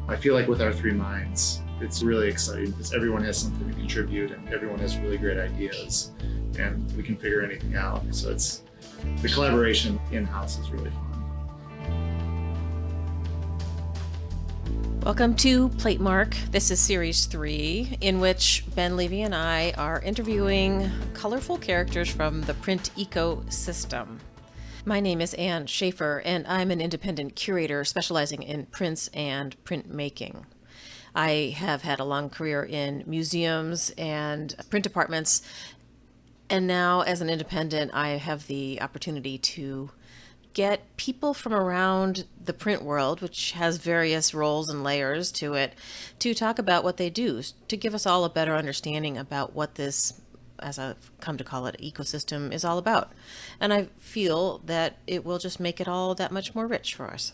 I feel like with our three minds, it's really exciting because everyone has something to contribute and everyone has really great ideas and we can figure anything out. So it's the collaboration in-house is really fun. Welcome to Platemark. This is Series 3, in which Ben Levy and I are interviewing colorful characters from the print ecosystem. My name is Ann Schaefer, and I'm an independent curator specializing in prints and printmaking. I have had a long career in museums and print departments, and now as an independent, I have the opportunity to get people from around the print world, which has various roles and layers to it, to talk about what they do, to give us all a better understanding about what this, as I've come to call it, ecosystem is all about. And I feel that it will just make it all that much more rich for us.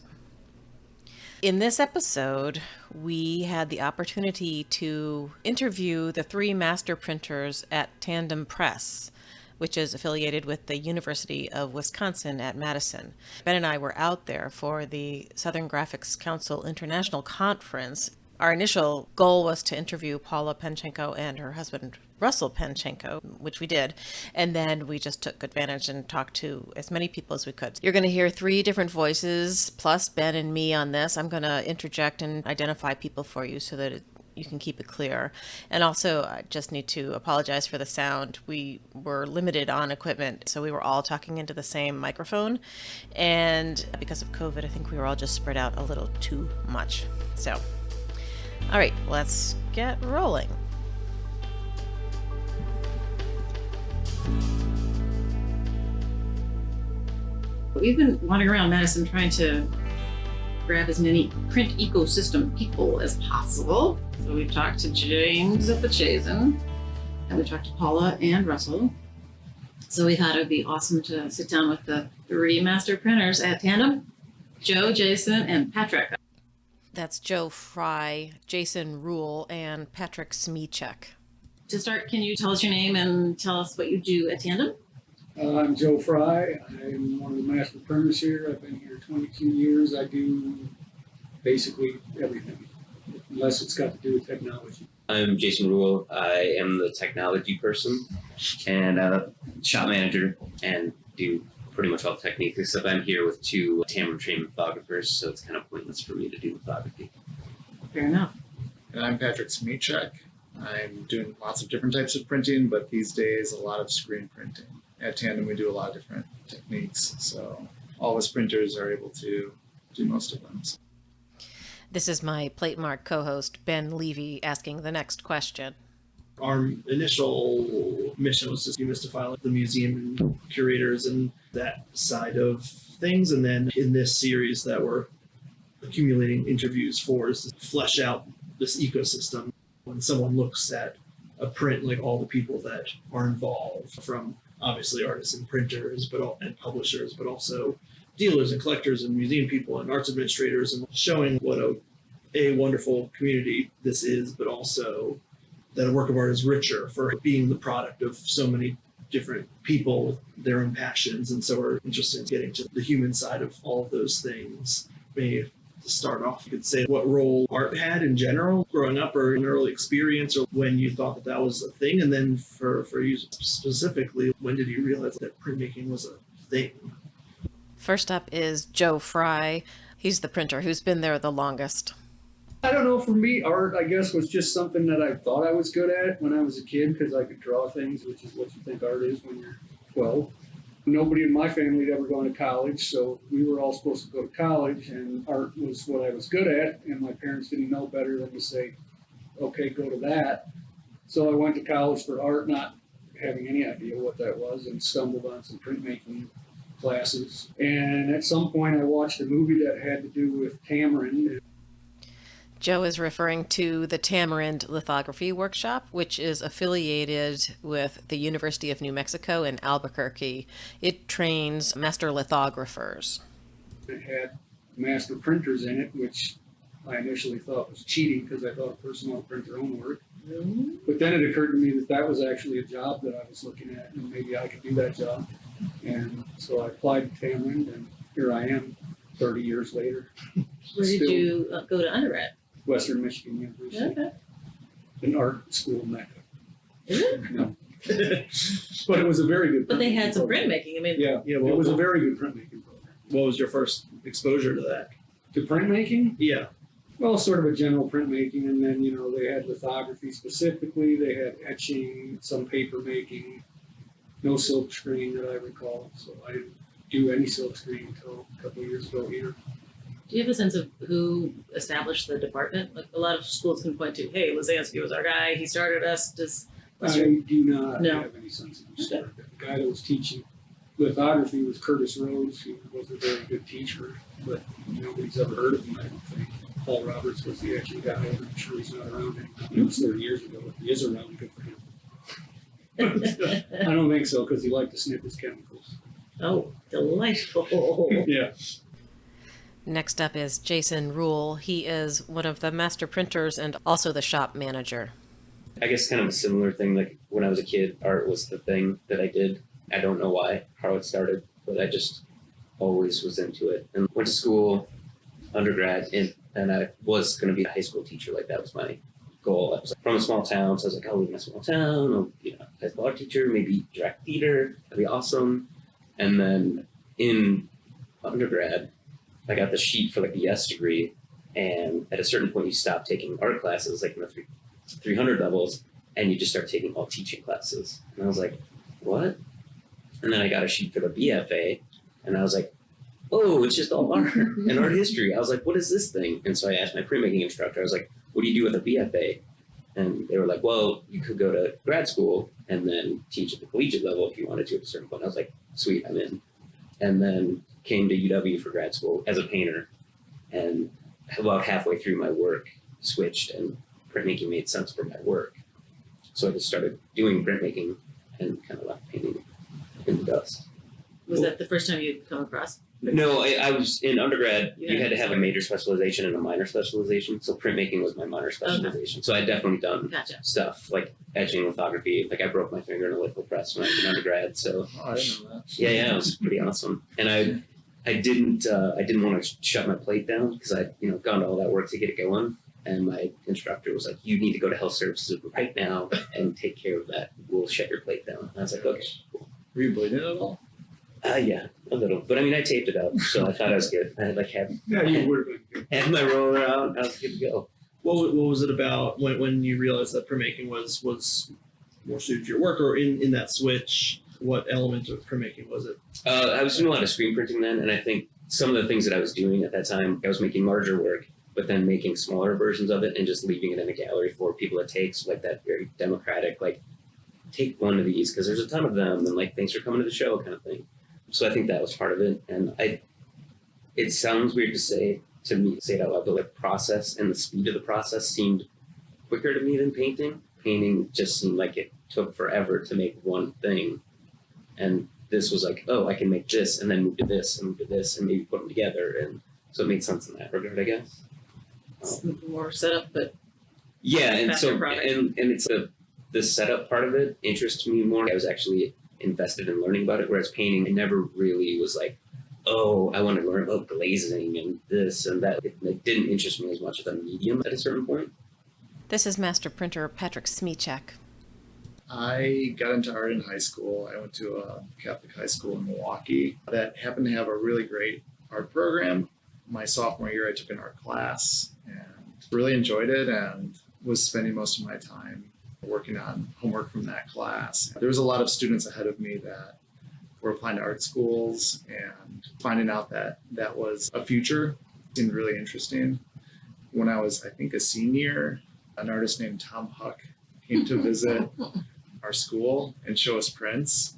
In this episode, we had the opportunity to interview the three master printers at Tandem Press, which is affiliated with the University of Wisconsin at Madison. Ben and I were out there for the Southern Graphics Council International Conference. Our initial goal was to interview Paula Penchenko and her husband, Russell Penchenko, which we did. And then we just took advantage and talked to as many people as we could. You're going to hear three different voices, plus Ben and me on this. I'm going to interject and identify people for you so that you can keep it clear. And also, I just need to apologize for the sound. We were limited on equipment, so we were all talking into the same microphone. And because of COVID, I think we were all just spread out a little too much. So, all right, let's get rolling. We've been wandering around Madison trying to grab as many print ecosystem people as possible. So we've talked to James at the Chazen, and we talked to Paula and Russell. So we thought it would be awesome to sit down with the three master printers at Tandem, Joe, Jason, and Patrick. That's Joe Freye, Jason Ruhl, and Patrick Smyczek. To start, can you tell us your name and tell us what you do at Tandem? I'm Joe Freye. I'm one of the master printers here. I've been here 22 years. I do basically everything, unless it's got to do with technology. I'm Jason Ruhl. I am the technology person and shop manager and do pretty much all the technique, except I'm here with two Tandem trained lithographers, so it's kind of pointless for me to do lithography. Fair enough. And I'm Patrick Smyczek. I'm doing lots of different types of printing, but these days a lot of screen printing. At Tandem, we do a lot of different techniques, so all of us printers are able to do most of them. This is my Platemark co-host, Ben Levy, asking the next question. Our initial mission was to demystify the museum and curators and that side of things. And then in this series that we're accumulating interviews for is to flesh out this ecosystem. When someone looks at a print, like all the people that are involved, from obviously artists and printers and publishers, but also dealers and collectors and museum people and arts administrators, and showing what a wonderful community this is, but also that a work of art is richer for being the product of so many different people with their own passions. And so we're interested in getting to the human side of all of those things. Maybe to start off, you could say what role art had in general growing up, or an early experience, or when you thought that was a thing. And then for you specifically, when did you realize that printmaking was a thing? First up is Joe Freye. He's the printer who's been there the longest. I don't know, for me, art, I guess, was just something that I thought I was good at when I was a kid, because I could draw things, which is what you think art is when you're 12. Nobody in my family had ever gone to college, so we were all supposed to go to college, and art was what I was good at, and my parents didn't know better than to say, okay, go to that. So I went to college for art, not having any idea what that was, and stumbled on some printmaking classes. And at some point I watched a movie that had to do with Tamarind. Joe is referring to the Tamarind Lithography Workshop, which is affiliated with the University of New Mexico in Albuquerque. It trains master lithographers. It had master printers in it, which I initially thought was cheating because I thought a person ought to print their own work. But then it occurred to me that that was actually a job that I was looking at, and maybe I could do that job. And so I applied to Tamarind, and here I am 30 years later. Where did you go to undergrad? Western Michigan University, Okay. an art school mecca. Is it? No. But it was a very good. But they had some program. printmaking. I mean, Yeah, Yeah, it was a very good printmaking program. What was your first exposure to that? To printmaking? Yeah. Well, sort of a general printmaking, and then, they had lithography specifically, they had etching, some paper making, no silk screen that I recall, so I didn't do any silk screen until a couple of years ago here. do you have a sense of who established the department? Like a lot of schools can point to, hey, Lazansky was our guy. He started us. What's your- I do not No. have any sense of who started it. The guy that was teaching lithography was Curtis Rhodes, who was a very good teacher, but nobody's ever heard of him, I don't think. Paul Roberts was the etching guy, but I'm sure he's not around anymore. It was 30 years ago. If he is around, good for him. I don't think so, because he liked to snip his chemicals. Oh, delightful. Yeah. Next up is Jason Ruhl. He is one of the master printers and also the shop manager. I guess kind of a similar thing. Like when I was a kid, art was the thing that I did. I don't know why, how it started, but I just always was into it. And went to school, undergrad, and I was going to be a high school teacher. Like that was my goal. I was from a small town, so I was like, I'll leave my small town. I'll be a high school art teacher, maybe direct theater. That'd be awesome. And then in undergrad, I got the sheet for like the S degree, and at a certain point, you stop taking art classes, like in the 300 levels, and you just start taking all teaching classes. And I was like, what? And then I got a sheet for the BFA, and I was like, oh, it's just all art and art history. I was like, what is this thing? And so I asked my printmaking instructor, I was like, what do you do with a BFA? And they were like, well, you could go to grad school and then teach at the collegiate level if you wanted to at a certain point. I was like, sweet, I'm in. And then came to UW for grad school as a painter, and about halfway through my work switched, and printmaking made sense for my work. So I just started doing printmaking and kind of left painting in the dust. Was that the first time you'd come across? No, I was in undergrad. Yeah. You had to have a major specialization and a minor specialization. So printmaking was my minor specialization. So I'd definitely done Gotcha. stuff like etching, lithography. Like I broke my finger in a litho press when I was in undergrad. So Oh, I didn't know that. yeah, it was pretty awesome. And I didn't want to shut my plate down because I'd gone to all that work to get it going. And my instructor was like, you need to go to health services right now and take care of that. We'll shut your plate down. And I was like, okay, cool. Were you bleeding at all? Yeah, a little. But I mean, I taped it up, so I thought I was good. I had Yeah, you would have been. had my roller out. I was good to go. What was it about when you realized that printmaking was more suited to your work, or in that switch? What element of printmaking was it? I was doing a lot of screen printing then, and I think some of the things that I was doing at that time, I was making larger work, but then making smaller versions of it and just leaving it in a gallery for people to take. So like that very democratic, like take one of these because there's a ton of them, and like thanks for coming to the show kind of thing. So I think that was part of it, and it sounds weird to say it out loud, but like process and the speed of the process seemed quicker to me than painting. Painting just seemed like it took forever to make one thing, and this was like, oh, I can make this and then move to this and move to this and maybe put them together, and so it made sense in that regard, I guess. It's more setup, but Yeah, and faster so product. and it's the setup part of it interests me more. I was actually invested in learning about it, whereas painting, I never really was like, oh, I want to learn about glazing and this and that. It didn't interest me as much as a medium at a certain point. This is master printer Patrick Smyczek. I got into art in high school. I went to a Catholic high school in Milwaukee that happened to have a really great art program. My sophomore year, I took an art class and really enjoyed it and was spending most of my time working on homework from that class. There was a lot of students ahead of me that were applying to art schools, and finding out that that was a future seemed really interesting. When I was, I think, a senior, an artist named Tom Huck came to visit our school and show us prints.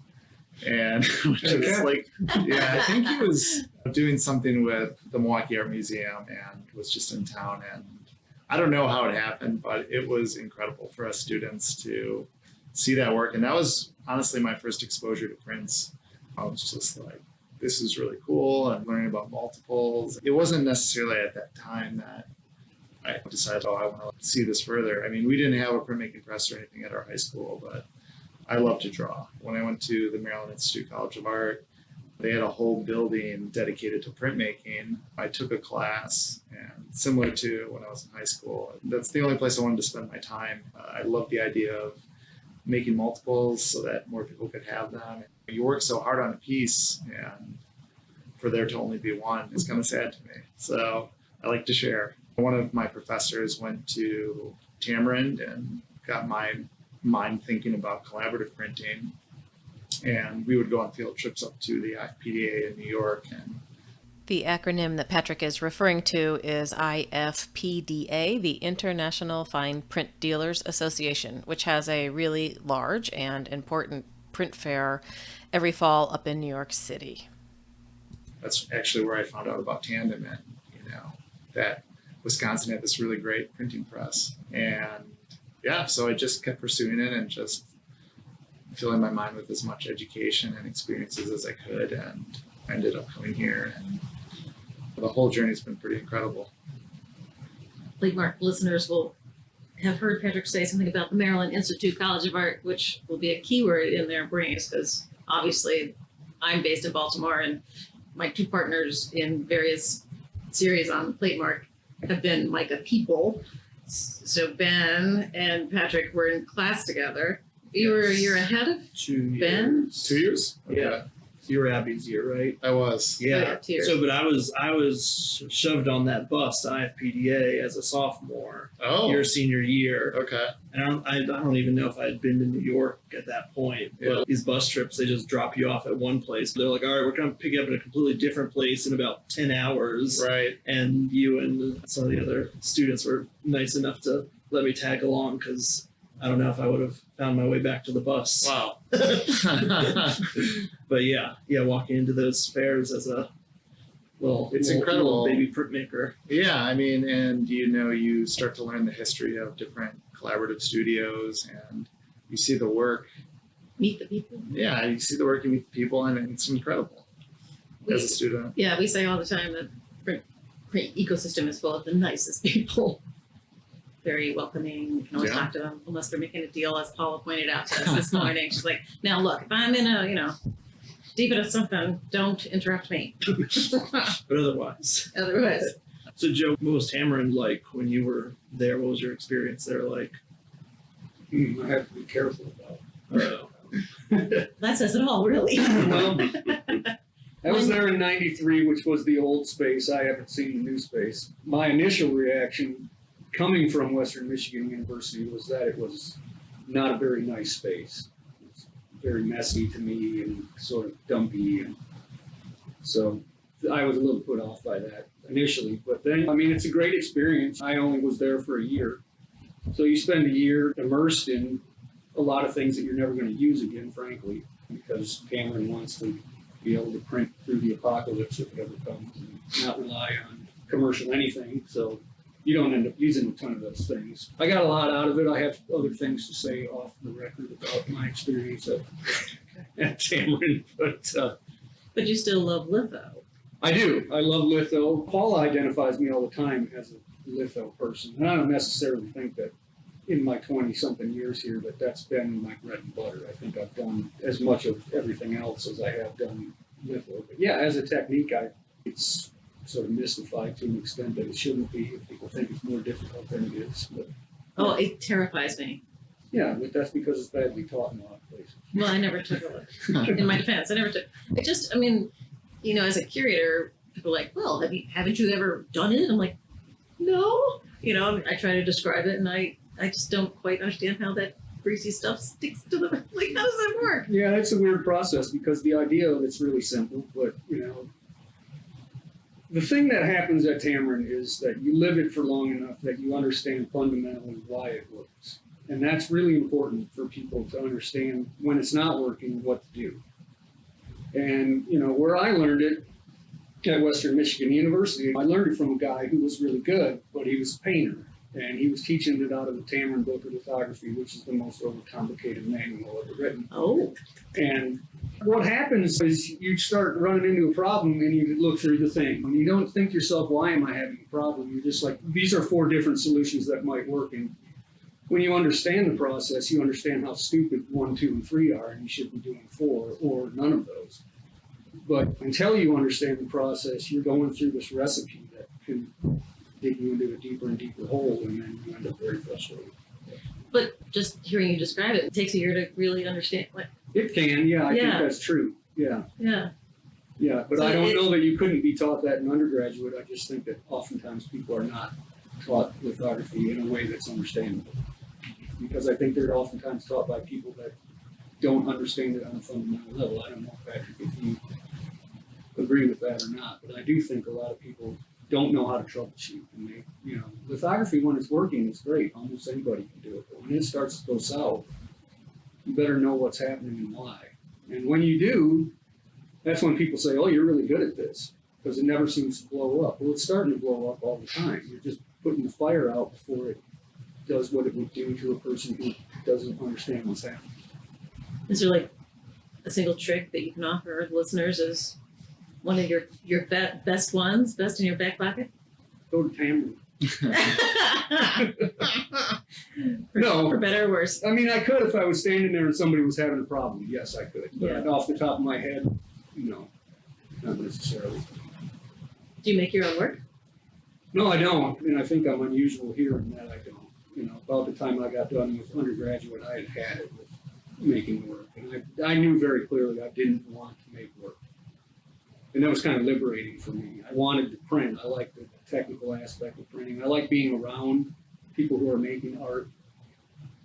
And which was like, yeah, I think he was doing something with the Milwaukee Art Museum and was just in town. And I don't know how it happened, but it was incredible for us students to see that work. And that was honestly my first exposure to prints. I was just like, this is really cool. And learning about multiples. It wasn't necessarily at that time that I decided, oh, I want to see this further. I mean, we didn't have a printmaking press or anything at our high school, but I love to draw. When I went to the Maryland Institute College of Art, They had a whole building dedicated to printmaking. I took a class, and similar to when I was in high school, that's the only place I wanted to spend my time. I love the idea of making multiples so that more people could have them. You work so hard on a piece, and for there to only be one is kind of sad to me. So I like to share. One of my professors went to Tamarind and got my mind thinking about collaborative printing. And we would go on field trips up to the IFPDA in New York. And The acronym that Patrick is referring to is IFPDA, the International Fine Print Dealers Association, which has a really large and important print fair every fall up in New York City. that's actually where I found out about Tandem, and that Wisconsin had this really great printing press. And yeah, so I just kept pursuing it and just filling my mind with as much education and experiences as I could, and I ended up coming here, and the whole journey's been pretty incredible. Platemark listeners will have heard Patrick say something about the Maryland Institute College of Art, which will be a keyword in their brains, because obviously I'm based in Baltimore, and my two partners in various series on Platemark have been Micah people. So Ben and Patrick were in class together. You were a year ahead of 2 Ben? years. 2 years? Okay. Yeah. You were Abby's year, right? I was. Yeah. 2 years. So, but I was shoved on that bus to IFPDA as a sophomore, Oh, your senior year. okay. And I don't even know if I had been to New York at that point. Yeah. But these bus trips, they just drop you off at one place. They're like, all right, we're going to pick you up at a completely different place in about 10 hours. Right. And you and some of the other students were nice enough to let me tag along, because I don't know if I would have found my way back to the bus. Wow. But yeah, walking into those fairs as a It's incredible. little baby printmaker. Yeah, I mean, and you start to learn the history of different collaborative studios, and you see the work. Meet the people. Yeah, you see the work, you meet the people, and it's incredible as a student. Yeah, we say all the time that print ecosystem is full of the nicest people. Very welcoming. You can always Yeah. talk to them unless they're making a deal, as Paula pointed out to us this morning. She's like, now look, if I'm in a, deep into something, don't interrupt me. But otherwise. Otherwise, So Joe, what was Tamarind like when you were there? What was your experience there like? I have to be careful about. that says it all, really. Well, I was there in '93, which was the old space. I haven't seen the new space. My initial reaction, coming from Western Michigan University, was that it was not a very nice space. It's very messy to me and sort of dumpy, and so I was a little put off by that initially. But then, it's a great experience. I only was there for a year, so you spend a year immersed in a lot of things that you're never going to use again, frankly, because Cameron wants to be able to print through the apocalypse if it ever comes, and not rely on commercial anything. So you don't end up using a ton of those things. I got a lot out of it. I have other things to say off the record about my experience at Tamarind, But you still love litho. I do. I love litho. Paula identifies me all the time as a litho person, and I don't necessarily think that in my 20-something years here that that's been my bread and butter. I think I've done as much of everything else as I have done litho. But yeah, as a technique, it's sort of mystified to an extent that it shouldn't be. If people think it's more difficult than it is. But Oh, it terrifies me. yeah, but that's because it's badly taught in a lot of places. Well, I never took a litho. In my defense, I never took. It just, as a curator, people are like, well, haven't you ever done it? I'm like, no. I try to describe it, and I just don't quite understand how that greasy stuff sticks to the, like, how does that work? Yeah, it's a weird process because the idea of it's really simple, but the thing that happens at Tamarind is that you live it for long enough that you understand fundamentally why it works. And that's really important for people to understand when it's not working, what to do. And, where I learned it at Western Michigan University, I learned it from a guy who was really good, but he was a painter. And he was teaching it out of the Tamarind Book of Lithography, which is the most overcomplicated manual ever written. Oh. And what happens is you start running into a problem and you look through the thing. And you don't think to yourself, why am I having a problem? You're just like, these are 4 different solutions that might work. And when you understand the process, you understand how stupid 1, 2, and 3 are, and you should be doing 4 or none of those. But until you understand the process, you're going through this recipe that can dig you into a deeper and deeper hole, and then you end up very frustrated. But just hearing you describe it, it takes a year to really understand. Like, It can, yeah, I think Yeah. that's true. Yeah, yeah. yeah. But So I don't it's- know that you couldn't be taught that in undergraduate. I just think that oftentimes people are not taught lithography in a way that's understandable. Because I think they're oftentimes taught by people that don't understand it on a fundamental level. I don't know, Patrick, if you agree with that or not, but I do think a lot of people don't know how to troubleshoot. And they, you know, lithography when it's working is great. Almost anybody can do it. But when it starts to go south, you better know what's happening and why. And when you do, that's when people say, "Oh, you're really good at this," because it never seems to blow up. Well, it's starting to blow up all the time. You're just putting the fire out before it does what it would do to a person who doesn't understand what's happening. Is there like a single trick that you can offer our listeners as one of your best ones, best in your back pocket? Go to Tamron. No. For better or worse. I mean, I could if I was standing there and somebody was having a problem. Yes, I could. But off the top of my head, no, not necessarily. Do you make your own work? No, I don't. And I think I'm unusual here in that I don't. You know, about the time I got done with undergraduate, I had it with making work. And I knew very clearly I didn't want to make work. And that was kind of liberating for me. I wanted to print. I like the technical aspect of printing. I like being around people who are making art.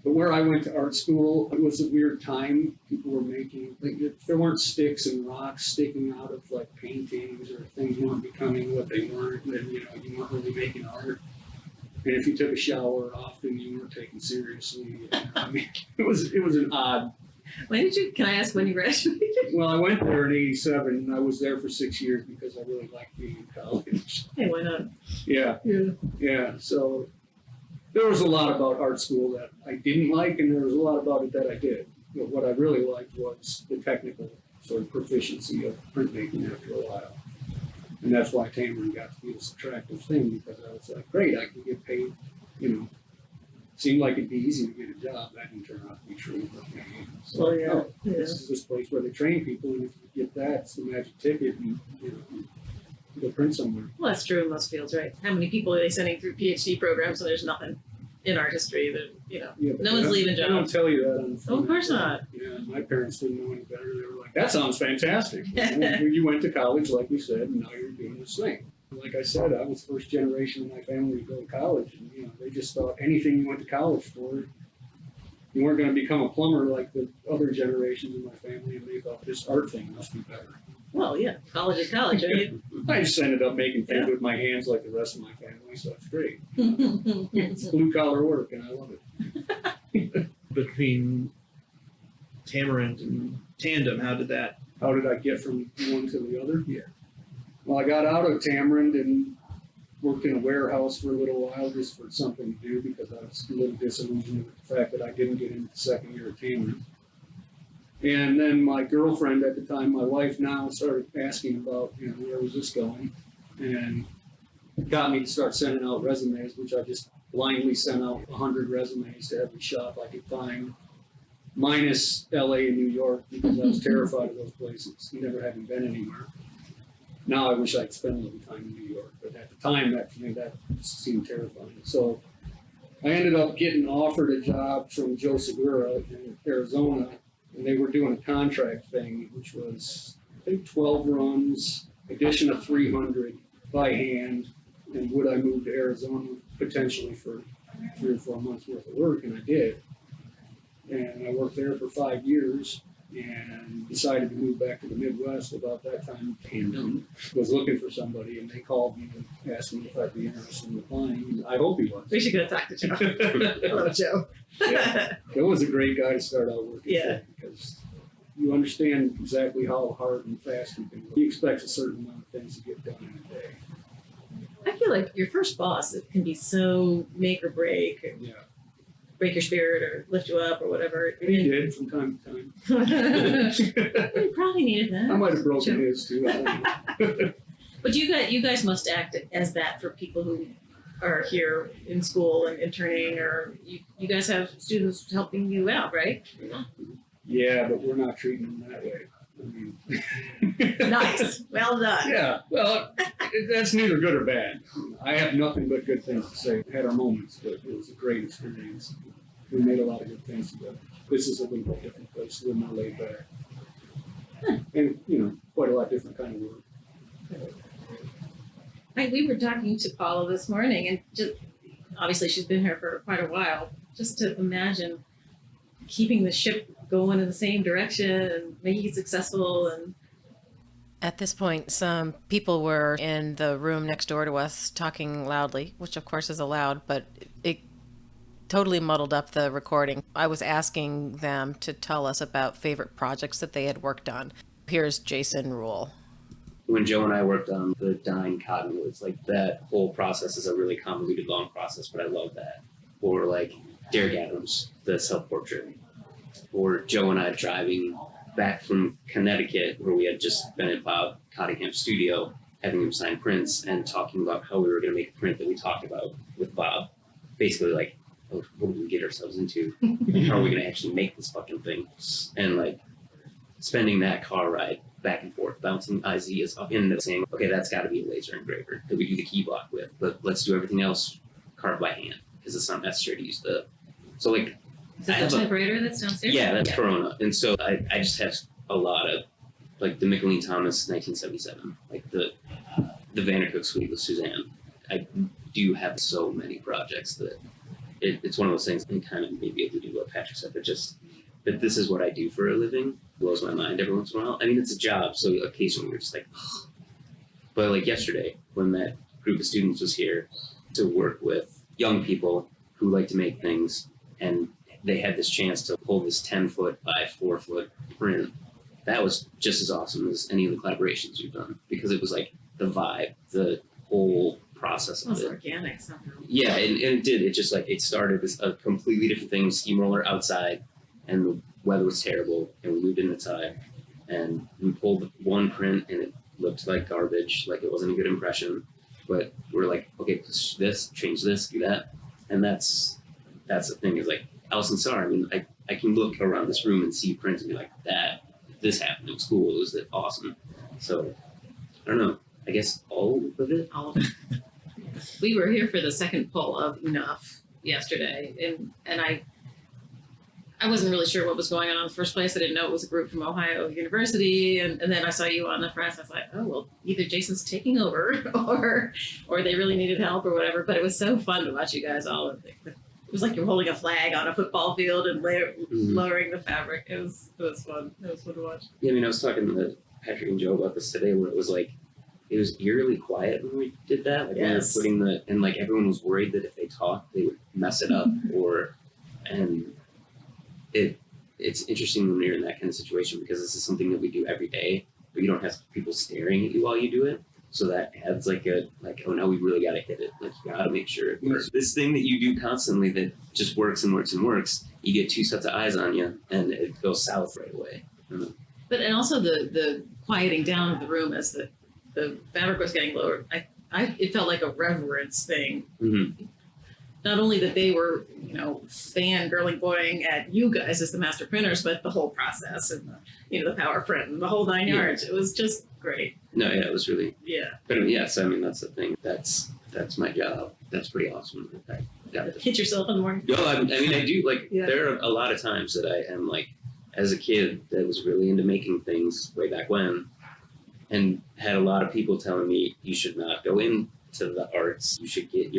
But where I went to art school, it was a weird time. People were making, like, there weren't sticks and rocks sticking out of like paintings, or things weren't becoming what they weren't. And, you know, you weren't really making art. And if you took a shower often, you weren't taken seriously. I mean, it was an odd. Can I ask when you graduated? Well, I went there in '87, and I was there for 6 years because I really liked being in college. Hey, why not? Yeah. Yeah. So there was a lot about art school that I didn't like, and there was a lot about it that I did. But what I really liked was the technical sort of proficiency of printmaking after a while. And that's why Tamron got to be this attractive thing, because I was like, great, I can get paid, you know. Seemed like it'd be easy to get a job. That didn't turn out to be true. But, so, Well, yeah. this is this place where they train people, and if you get that, it's the magic ticket, and you know, you go print somewhere. Well, that's true in most fields, right? How many people are they sending through PhD programs and there's nothing in art history that, you know, Yeah, but no one's leaving They don't jobs. tell you that on the Oh, phone. of course not. Yeah, my parents didn't know any better. They were like, "That sounds fantastic. You went to college, like we said, and now you're doing this thing." Like I said, I was first generation of my family to go to college, and you know, they just thought anything you went to college for, you weren't going to become a plumber like the other generations in my family, and they thought this art thing must be better. Well, yeah, college is college, right? I just ended up making things with my hands like the rest of my family, so it's great. It's blue collar work, and I love it. Between Tamarind and Tandem, how How did I get from one to the other? Yeah. Well, I got out of Tamarind and worked in a warehouse for a little while just for something to do, because I was a little disillusioned with the fact that I didn't get into the second year of Tamarind. And then my girlfriend at the time, my wife now, started asking about, you know, where was this going? And got me to start sending out resumes, which I just blindly sent out 100 resumes to every shop I could find, minus LA and New York, because I was terrified of those places, never having been anywhere. Now I wish I'd spent a little time in New York, but at the time that seemed terrifying. So I ended up getting offered a job from Joe Segura in Arizona, and they were doing a contract thing, which was, I think, 12 runs, addition of 300 by hand, and would I move to Arizona potentially for 3 or 4 months worth of work, and I did. And I worked there for 5 years, and decided to move back to the Midwest about that time. Tandem was looking for somebody, and they called me and asked me if I'd be interested in applying. I hope he was. We should go talk to Joe. Hello, Joe. Yeah. Joe was a great guy to start out working Yeah. for, because you understand exactly how hard and fast he can work. He expects a certain amount of things to get done in a day. I feel like your first boss, it can be so make or break, or Yeah, break your spirit or lift you up or whatever. he did from time to time. You probably needed that. I might have broken Sure. his too. I don't know. But you guys must act as that for people who are here in school and interning, or you guys have students helping you out, right? Yeah, but we're not treating them that way. I mean, Nice. Well done. Yeah, well, that's neither good or bad. I have nothing but good things to say. We had our moments, but it was a great experience. We made a lot of good things together. This is a little bit different place, a little more laid back. And, you know, quite a lot different kind of work. We were talking to Paula this morning, and just obviously she's been here for quite a while. Just to imagine keeping the ship going in the same direction and making it successful. And At this point, some people were in the room next door to us talking loudly, which of course is allowed, but it totally muddled up the recording. I was asking them to tell us about favorite projects that they had worked on. Here's Jason Ruhl. When Joe and I worked on the dyeing cottonwoods, like that whole process is a really convoluted, long process, but I love that. Or like Derek Adams, the self-portrait. Or Joe and I driving back from Connecticut, where we had just been at Bob Cottingham's studio, having him sign prints and talking about how we were going to make a print that we talked about with Bob. Basically like, oh, what did we get ourselves into? And how are we going to actually make this fucking thing? And like spending that car ride back and forth, bouncing ideas up into saying, okay, that's got to be a laser engraver that we do the key block with, but let's do everything else carved by hand because it's not necessary to use the. So like, is that the typewriter that's downstairs? yeah, that's Corona, and so I just have a lot of like the McLean Thomas 1977, like the Vandercook Suite with Suzanne. I do have so many projects that it's one of those things, and kind of maybe able to do what Patrick said, but just that this is what I do for a living blows my mind every once in a while. I mean, it's a job, so occasionally you're just like, oh. But like yesterday, when that group of students was here to work with young people who like to make things, and they had this chance to pull this 10-foot by 4-foot print, that was just as awesome as any of the collaborations we've done, because it was like the vibe, the whole process It of was it. organic somehow. Yeah, and it did. It just like, it started as a completely different thing, steamroller outside, and the weather was terrible, and we moved in inside, and we pulled one print, and it looked like garbage, like it wasn't a good impression, but we're like, okay, push this, change this, do that, and that's the thing, is like, Allison Sarr, I mean, I can look around this room and see prints and be like, this happened, it was cool, it was awesome. So, I don't know, I guess all of it? All of it. We were here for the second pull of Enough yesterday, and I wasn't really sure what was going on in the first place. I didn't know it was a group from Ohio University, and then I saw you on the press. I was like, oh, well, either Jason's taking over or they really needed help or whatever. But it was so fun to watch you guys all. It was like you're holding a flag on a football field and lowering the fabric. It was fun. It was fun to watch. Yeah, I mean, I was talking to Patrick and Joe about this today, where it was like, it was eerily quiet when we did that. Like, Yes. when we were putting and like everyone was worried that if they talked, they would mess it up, and it's interesting when you're in that kind of situation, because this is something that we do every day, but you don't have people staring at you while you do it. So that adds oh, now we really got to hit it. Like, you got to make sure it works. This thing that you do constantly that just works and works and works, you get two sets of eyes on you and it goes south right away. But and also the quieting down of the room as the fabric was getting lowered. It felt like a reverence thing. Mm-hmm. Not only that they were, fangirling boying at you guys as the master printers, but the whole process and the power print and the whole 9 yards. It was just great. No, yeah, it was really. Yeah. But yes, I mean, that's the thing. That's my job. That's pretty awesome. I got it. Hit yourself in the morning. No, I mean, I do, like, Yeah. there are a lot of times that I am, like, as a kid that was really into making things way back when, and had a lot of people telling me, you should not go into the arts. You should get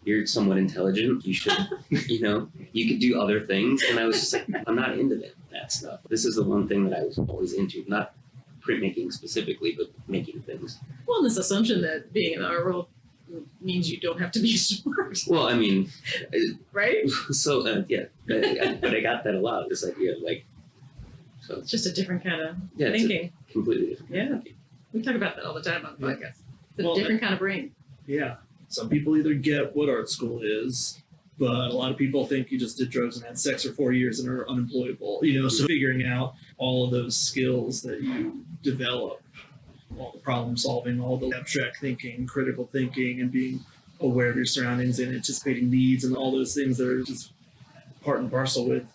you're somewhat intelligent. You should, you could do other things. And I was just like, I'm not into that stuff. This is the one thing that I was always into, not printmaking specifically, but making things. Well, this assumption that being in our world means you don't have to be smart, Well, I mean, right? so, yeah, but I got that a lot, this idea of, like, so. It's just a different kind of Yeah, it's thinking. completely different. Yeah. We talk about that all the time on the Yeah. podcast. It's a different kind of brain. Yeah. Some people either get what art school is, but a lot of people think you just did drugs and had sex for 4 years and are unemployable. So figuring out all of those skills that you develop, all the problem solving, all the abstract thinking, critical thinking, and being aware of your surroundings and anticipating needs and all those things that are just part and parcel with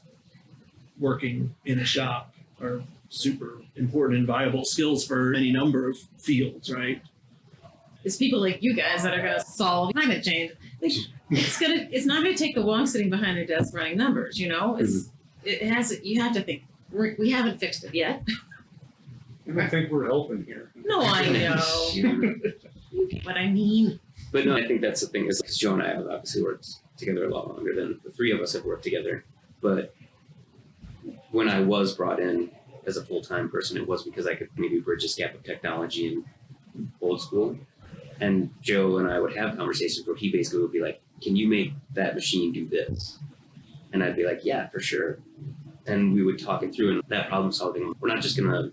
working in a shop or super important and viable skills for any number of fields, right? It's people like you guys that are going to solve climate change. Like, it's not going to take the wong sitting behind their desk running numbers. You have to think. We haven't fixed it yet. I think we're helping here. No, I know. You get what I mean. But no, I think that's the thing is because Joe and I have obviously worked together a lot longer than the three of us have worked together. But when I was brought in as a full-time person, it was because I could maybe bridge this gap of technology and old school. And Joe and I would have conversations where he basically would be like, can you make that machine do this? And I'd be like, yeah, for sure. And we would talk it through, and that problem solving, we're not just going to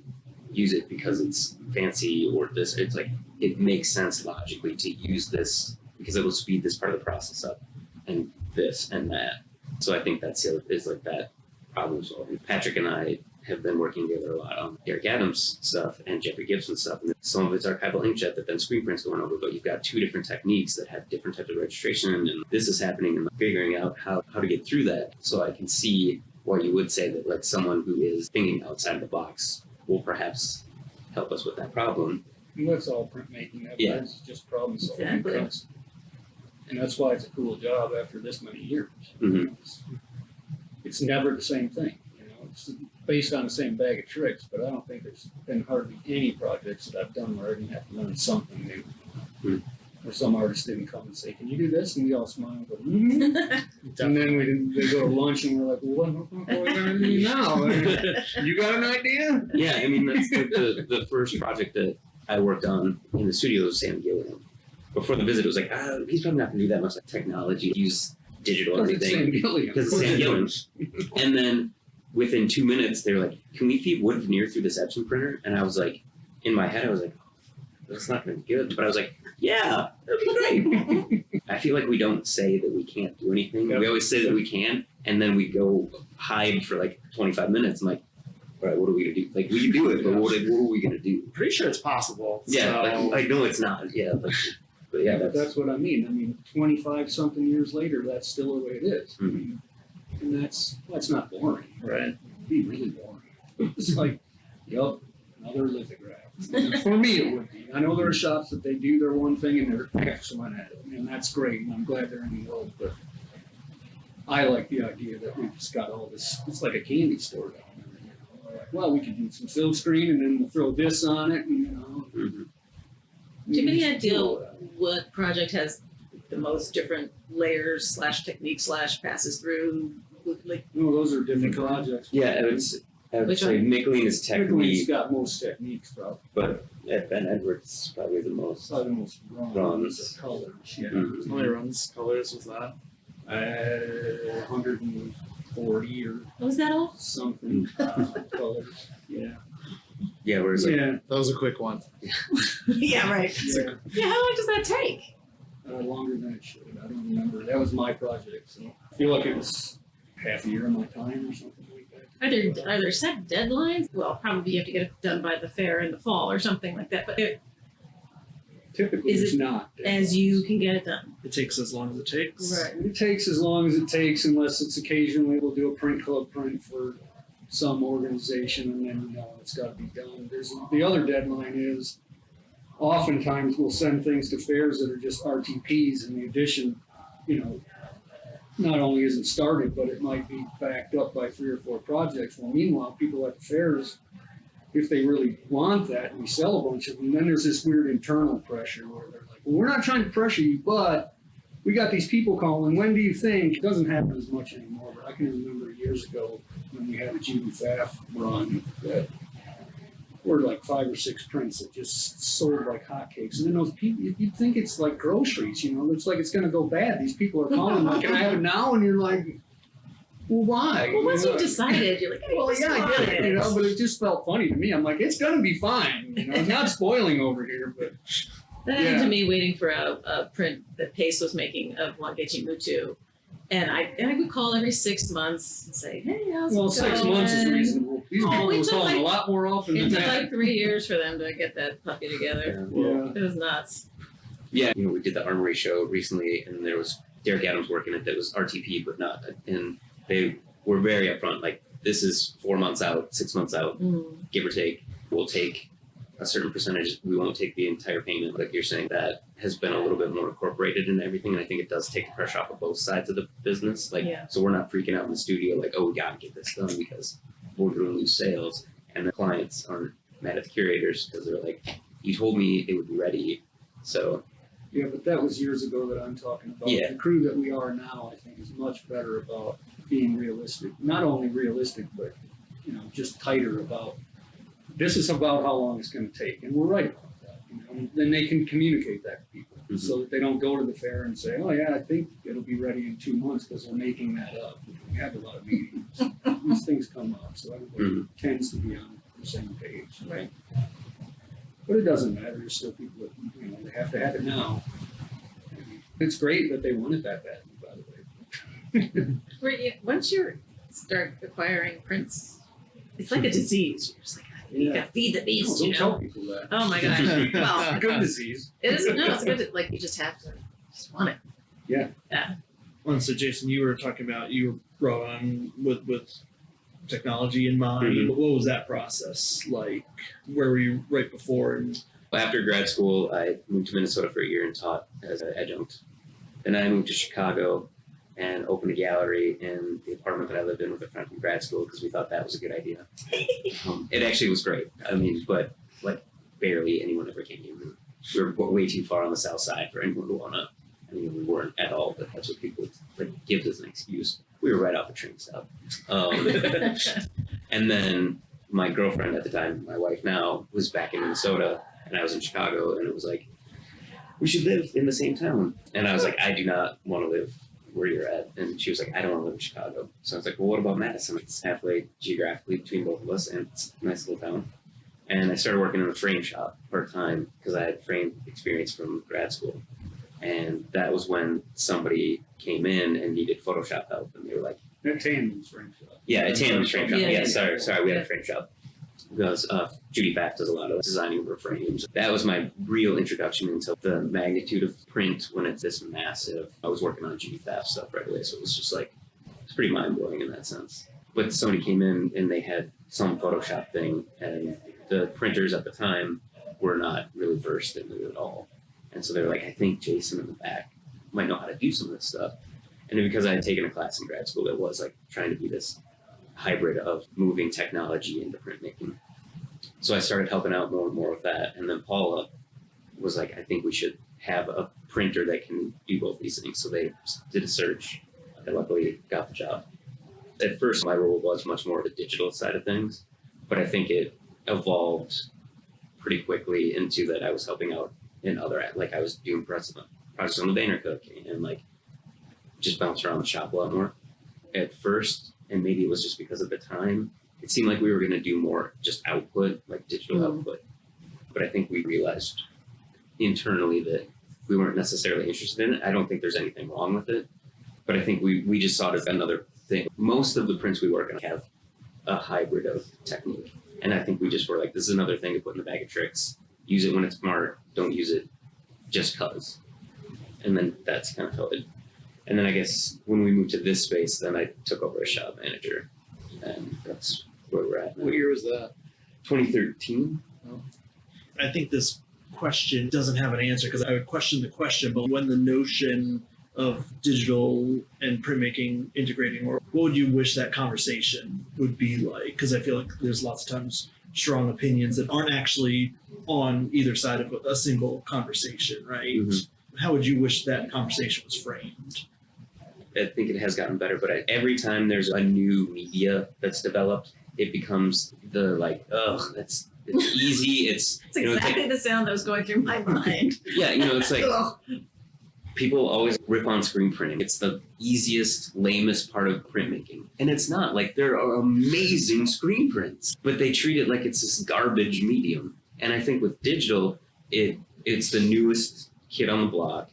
use it because it's fancy or this. It's like, it makes sense logically to use this because it will speed this part of the process up and this and that. So I think that's is like that problem solving. Patrick and I have been working together a lot on Derek Adams stuff and Jeffrey Gibson stuff. And some of it's archival inkjet that then screen print's going over, but you've got two different techniques that have different types of registration, and this is happening and figuring out how to get through that. So I can see why you would say that like someone who is thinking outside the box will perhaps help us with that problem. And that's all printmaking. That Yeah. is just problem solving. Exactly. And that's why it's a cool job after this many years. Mhm. It's never the same thing. It's based on the same bag of tricks, but I don't think there's been hardly any projects that I've done where I didn't have to learn something new. Hmm. Or some artist didn't come and say, "Can you do this?" And we all smile and go, "Mm-hmm." And then they go to lunch and we're like, "Well, what are we gonna do now? You got an idea?" Yeah, I mean, that's the first project that I worked on in the studio was Sam Gilliam. Before the visit, it was like, he's probably not going to do that much like technology, use digital and Because it's everything. Sam Gilliam. Because it's Sam Gilliam. And then within 2 minutes, they were like, can we feed wood veneer through this Epson printer? And I was like, in my head, I was like, that's not going to be good. But I was like, yeah, that'd be great. I feel like we don't say that we can't do anything. Yep. We always say that we can, and then we go hide for like 25 minutes. I'm like, all right, what are we going to do? Like, we can do it, but what are we going to do? Pretty sure it's possible. Yeah, So, like, I know it's not. Yeah, but yeah, That's what I mean. 25-something years later, that's still the way it is. Mhm. And that's not boring. right. It'd be really boring. It's like, yep, another lithograph. For me, it would be. I know there are shops that they do their one thing and they're excellent at it, and that's great, and I'm glad they're in the world, but I like the idea that we've just got all this, it's like a candy store down there. Like, well, we could do some silk screen and then we'll throw this on it, and Mhm. Do you have any just idea do all that. what project has the most different layers / techniques / passes through? Like, No, those are different projects. Yeah, I would Which say Micklin is Technique's technically, got most techniques, probably. but Ben Edwards is probably the most. It's probably the most Bronze. bronze colors. Yeah. Mhm. How many runs colors was that? 140 or what was that all? something colors. Yeah. Yeah, whereas like, Yeah. That was a quick one. Yeah, right. Yeah. Yeah, how long does that take? Longer than it should. I don't remember. That was my project, so I feel like it was half a year of my time or something like that. Are there set deadlines? Well, probably you have to get it done by the fair in the fall or something like that. But Typically, Is it's it not. as you can get it done. It takes as long as it takes. It takes as long as it takes, unless it's occasionally we'll do a print club print for some organization, and then it's got to be done. There's the other deadline is oftentimes we'll send things to fairs that are just RTPs, and the edition, not only isn't started, but it might be backed up by 3 or 4 projects. Well, meanwhile, people at the fairs, if they really want that, and we sell a bunch of them, then there's this weird internal pressure where they're like, well, we're not trying to pressure you, but we got these people calling, when do you think? It doesn't happen as much anymore, but I can remember years ago when we had a Judy Pfaff run that were like 5 or 6 prints that just sold like hotcakes. And then those people, you'd think it's like groceries, it's like it's going to go bad. These people are calling, like, can I have it now? And you're like, well, why? Well, once You know? you've decided, you're like, Well, yeah, I get it, but it just felt funny to me. I'm like, it's gonna be fine. It's not spoiling over here, but That happened Yeah. to me waiting for a print that Pace was making of Wangechi Mutu. And I would call every 6 months and say, hey, how's well, it 6 going? months is reasonable. These Oh, people it were took calling like- a lot more often It than took that. like 3 years for them to get that puppy together. Yeah. It was nuts. yeah, we did the Armory show recently, and there was Derek Adams working it that was RTP, but not, and they were very upfront, like this is 4 months out, 6 months out, give or take. We'll take a certain percentage. We won't take the entire payment. Like you're saying, that has been a little bit more incorporated in everything. And I think it does take the pressure off of both sides of the business. Like, Yeah. so we're not freaking out in the studio like, oh, we got to get this done because we're going to lose sales. And the clients aren't mad at the curators because they're like, you told me it would be ready. So Yeah, but that was years ago that I'm talking about. Yeah. The crew that we are now, I think, is much better about being realistic. Not only realistic, but, just tighter about, this is about how long it's going to take. And we're right about that. Then they can communicate that to people so that they don't go to the fair and say, oh, yeah, I think it'll be ready in 2 months because they're making that up. We have a lot of meetings. These things come up, so everybody tends to be on the same page. Right. But it doesn't matter. There's still people that, they have to have it now. And it's great that they want it that badly, by the way. Once you start acquiring prints, it's like a disease. You're just like, you gotta feed the beast, Don't you know? tell people that. Oh my gosh. Well, Good disease. it isn't. No, it's good. Like you just have to just want it. Well, so Jason, you were talking about you were brought on with technology in mind. What was that process like? Where were you right before? And after grad school, I moved to Minnesota for a year and taught as an adjunct. Then I moved to Chicago and opened a gallery in the apartment that I lived in with a friend from grad school because we thought that was a good idea. It actually was great. I mean, but like barely anyone ever came in. We were way too far on the south side for anyone to want to. I mean, we weren't at all, but that's what people give as an excuse. We were right off a train stop. And then my girlfriend at the time, my wife now, was back in Minnesota and I was in Chicago, and it was like, we should live in the same town. And I was like, I do not want to live where you're at. And she was like, I don't want to live in Chicago. So I was like, well, what about Madison? It's halfway geographically between both of us, and it's a nice little town. And I started working in a frame shop part-time because I had frame experience from grad school. And that was when somebody came in and needed Photoshop help. And they were like, That Tandem's frame shop. yeah, a Tandem frame shop. Yeah, Yeah, yeah. sorry, we had a frame shop. Because Judy Pfaff does a lot of designing over frames. That was my real introduction into the magnitude of print when it's this massive. I was working on Judy Pfaff stuff right away, so it was just like, it's pretty mind-blowing in that sense. But somebody came in and they had some Photoshop thing, and the printers at the time were not really versed in it at all. And so they were like, I think Jason in the back might know how to do some of this stuff. And because I had taken a class in grad school that was like trying to be this hybrid of moving technology into printmaking. So I started helping out more and more with that. And then Paula was like, I think we should have a printer that can do both these things. So they did a search. I luckily got the job. At first, my role was much more of the digital side of things, but I think it evolved pretty quickly into that I was helping out in other, like I was doing projects on the Banner Cook and like just bounce around the shop a lot more. At first, and maybe it was just because of the time, it seemed like we were going to do more just output, like digital output. But I think we realized internally that we weren't necessarily interested in it. I don't think there's anything wrong with it, but I think we just saw it as another thing. Most of the prints we work on have a hybrid of technique. And I think we just were like, this is another thing to put in the bag of tricks. Use it when it's smart. Don't use it just cause. And then that's kind of how it. And then I guess when we moved to this space, then I took over as shop manager. And that's where we're at now. What year was that? 2013. I think this question doesn't have an answer because I would question the question, but when the notion of digital and printmaking integrating, or what would you wish that conversation would be like? Because I feel like there's lots of times strong opinions that aren't actually on either side of a single conversation, right? Mm-hmm. How would you wish that conversation was framed? I think it has gotten better, but every time there's a new media that's developed, it becomes the like, it's easy. It's exactly the sound that was going through my mind. Yeah, it's like people always rip on screen printing. It's the easiest, lamest part of printmaking. And it's not. Like, there are amazing screen prints, but they treat it like it's this garbage medium. And I think with digital, it's the newest kid on the block.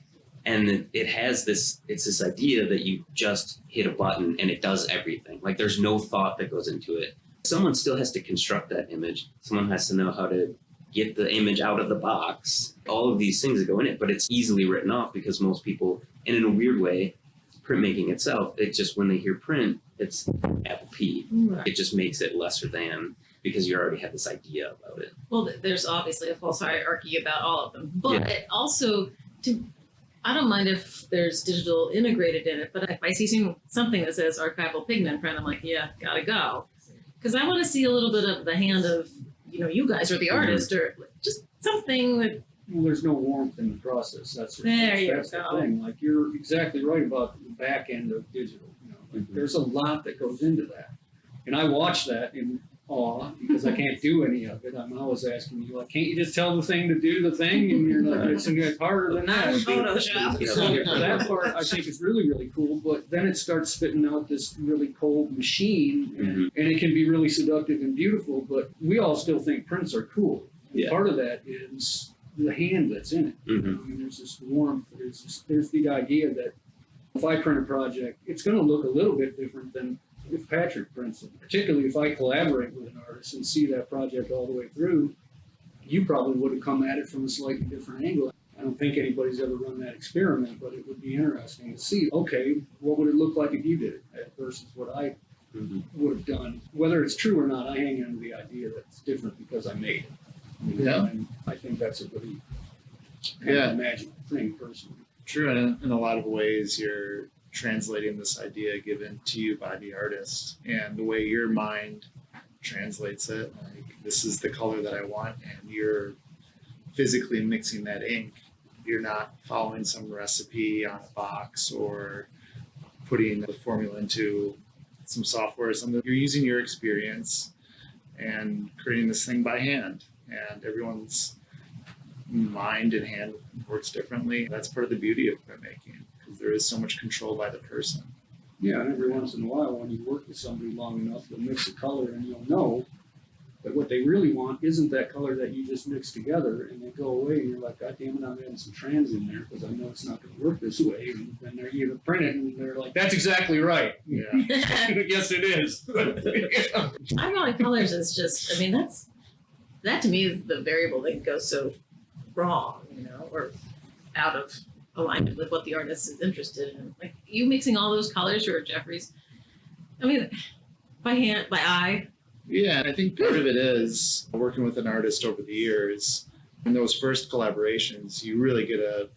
And it has it's this idea that you just hit a button and it does everything. Like, there's no thought that goes into it. Someone still has to construct that image. Someone has to know how to get the image out of the box. All of these things that go in it, but it's easily written off because most people, and in a weird way, printmaking itself, it's just when they hear print, it's apple pea. It just makes it lesser than because you already have this idea about it. Well, there's obviously a false hierarchy about all of them, but also, I don't mind if there's digital integrated in it, but if I see something that says archival pigment print, I'm like, yeah, gotta go, because I want to see a little bit of the hand of you guys or the artist or just something that. Well, there's no warmth in the process. That's There the thing. Like, you're exactly right about the back end of digital. There's a lot that goes into that, and I watch that in awe because I can't do any of it. I'm always asking you, like, can't you just tell the thing to do the thing? And you're like, it's harder than that. Photoshop. So that part I think is really, really cool. But then it starts spitting out this really cold machine, and it can be really seductive and beautiful. But we all still think prints are cool. Yeah. Part of that is the hand that's in it. I mean, there's this warmth. There's the idea that if I print a project, it's going to look a little bit different than if Patrick prints it. Particularly if I collaborate with an artist and see that project all the way through, you probably would have come at it from a slightly different angle. I don't think anybody's ever run that experiment, but it would be interesting to see, okay, what would it look like if you did it versus what I would have done. Whether it's true or not, I hang on to the idea that it's different because I made it. And I think that's a really kind of magical thing, personally. True, and in a lot of ways, you're translating this idea given to you by the artist, and the way your mind translates it, like, this is the color that I want, and you're physically mixing that ink. You're not following some recipe on a box or putting the formula into some software or something. You're using your experience and creating this thing by hand, and everyone's mind and hand works differently. That's part of the beauty of printmaking, because there is so much control by the person. Yeah, and every once in a while, when you work with somebody long enough, you'll mix a color and you'll know that what they really want isn't that color that you just mixed together, and they go away and you're like, God damn it, I'm adding some trans in there because I know it's not going to work this way. And then they're going to print it and they're like, that's exactly right. Yeah. Yes, it is. I feel like colors is just, I mean, that to me is the variable that goes so wrong, or out of alignment with what the artist is interested in. Like, you mixing all those colors for Jeffrey's, I mean, by hand, by eye. Yeah, and I think part of it is working with an artist over the years. In those first collaborations, you really get a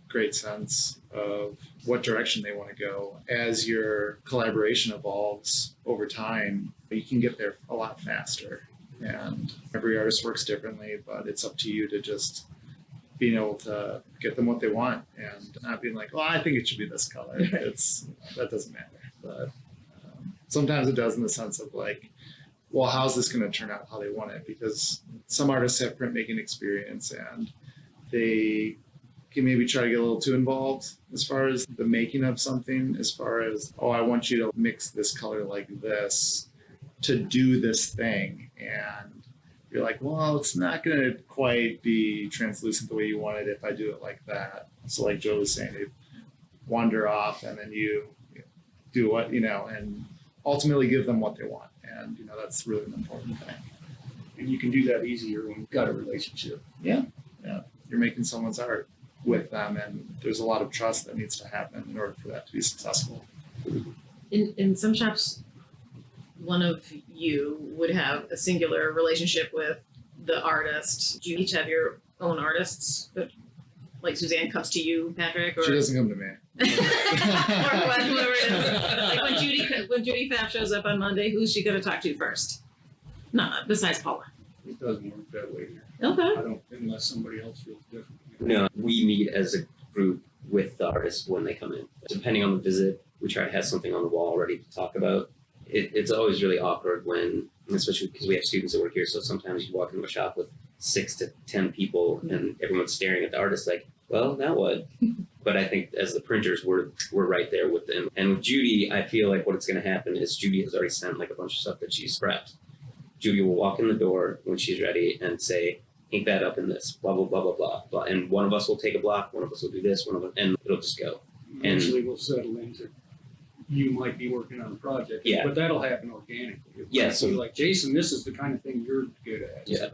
great sense of what direction they want to go. As your collaboration evolves over time, you can get there a lot faster. And every artist works differently, but it's up to you to just being able to get them what they want and not being like, well, I think it should be this color. That doesn't matter. But sometimes it does, in the sense of like, well, how's this going to turn out how they want it? Because some artists have printmaking experience and they can maybe try to get a little too involved as far as the making of something, as far as, oh, I want you to mix this color like this to do this thing. And you're like, well, it's not going to quite be translucent the way you want it if I do it like that. So like Joe was saying, they wander off and then you do what, and ultimately give them what they want. And, that's really an important thing. And you can do that easier when you've got a relationship. Yeah. You're making someone's art with them, and there's a lot of trust that needs to happen in order for that to be successful. In some shops, one of you would have a singular relationship with the artist. Do you each have your own artists? But like Suzanne comes to you, Patrick, or She doesn't come to me. or whoever it is. Like when Judy Pfaff shows up on Monday, who's she going to talk to first? No, besides Paula. It doesn't work that way here. Okay. I don't, unless somebody else feels different. No, we meet as a group with the artist when they come in. Depending on the visit, we try to have something on the wall ready to talk about. It's always really awkward when, especially because we have students that work here, so sometimes you walk into a shop with 6 to 10 people and everyone's staring at the artist like, well, now what? But I think as the printers, we're right there with them. And with Judy, I feel like what's going to happen is Judy has already sent like a bunch of stuff that she's prepped. Judy will walk in the door when she's ready and say, ink that up in this, blah, blah, blah, blah, blah, blah. And one of us will take a block, one of us will do this, and it'll just go. Eventually we'll settle into, you might be working on a project, but that'll happen organically. So like, Jason, this is the kind of thing you're good at. Yeah.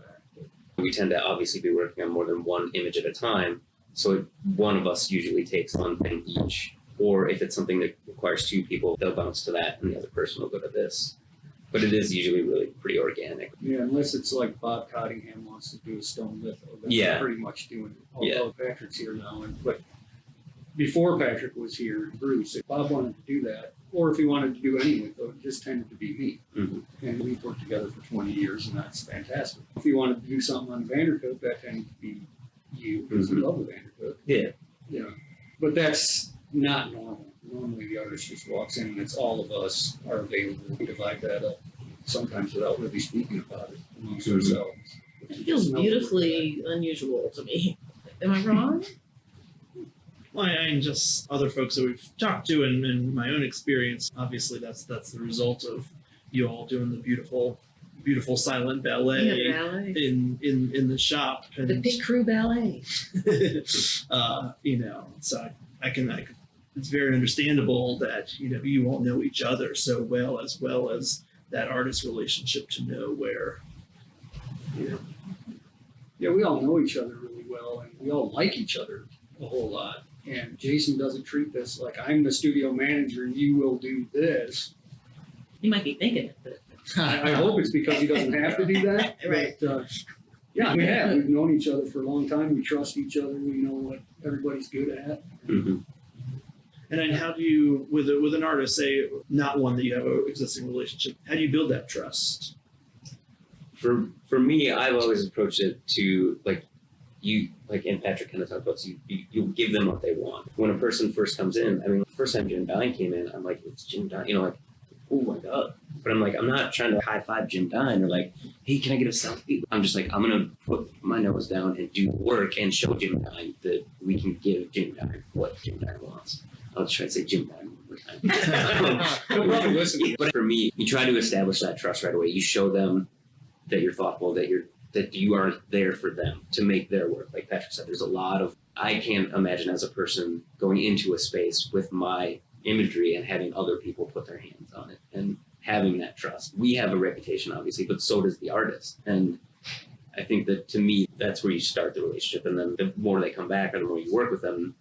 We tend to obviously be working on more than one image at a time. So one of us usually takes one thing each. Or if it's something that requires two people, they'll bounce to that and the other person will go to this. But it is usually really pretty organic. Yeah, unless it's like Bob Cottingham wants to do a stone litho. That's Yeah. pretty much doing it. Although Patrick's here now, but before Patrick was here, Bruce, if Bob wanted to do that, or if he wanted to do any litho, it just tended to be me. Mhm. And we've worked together for 20 years, and that's fantastic. If he wanted to do something on Vandercook, that tended to be you, because we love the Vandercook. Yeah. You know, but that's not normal. Normally the artist just walks in and it's all of us are available. We divide that up, sometimes without really speaking about it amongst ourselves. It feels beautifully unusual to me. Am I wrong? Well, and just other folks that we've talked to, and in my own experience, obviously that's the result of you all doing the beautiful silent ballet, Yeah, ballet. in the shop. And, The Pit Crew Ballet. so I can. It's very understandable that you all know each other so well as that artist relationship to know where. Yeah, we all know each other really well and we all like each other a whole lot. And Jason doesn't treat this like I'm the studio manager and you will do this. You might be thinking it, but I hope it's because he doesn't have to do that. Right. But, yeah, we have. We've known each other for a long time. We trust each other. We know what everybody's good at. Mm-hmm. And then how do you, with an artist, say not one that you have an existing relationship, how do you build that trust? For me, I've always approached it to and Patrick kind of talked about, so you give them what they want. When a person first comes in, I mean, the first time Jim Dine came in, I'm like, it's Jim Dine, oh my God. But I'm like, I'm not trying to high five Jim Dine or like, hey, can I get a selfie? I'm just like, I'm going to put my nose down and do work and show Jim Dine that we can give Jim Dine what Jim Dine wants. I'll just try to say Jim Dine one more time. He'll probably listen. But for me, you try to establish that trust right away. You show them that you're thoughtful, that you are there for them to make their work. Like Patrick said, there's a lot of, I can't imagine as a person going into a space with my imagery and having other people put their hands on it and having that trust. We have a reputation, obviously, but so does the artist. And I think that to me, that's where you start the relationship. And then the more they come back or the more you work with them,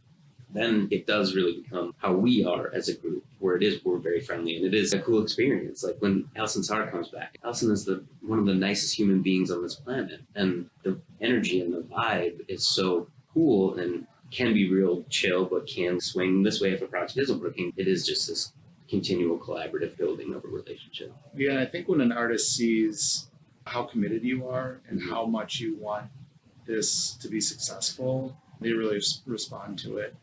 then it does really become how we are as a group, where we're very friendly and it is a cool experience. Like when Alison Sarr comes back, Alison is one of the nicest human beings on this planet, and the energy and the vibe is so cool and can be real chill, but can swing this way if a project isn't working. It is just this continual collaborative building of a relationship. Yeah, I think when an artist sees how committed you are and how much you want this to be successful, they really respond to it.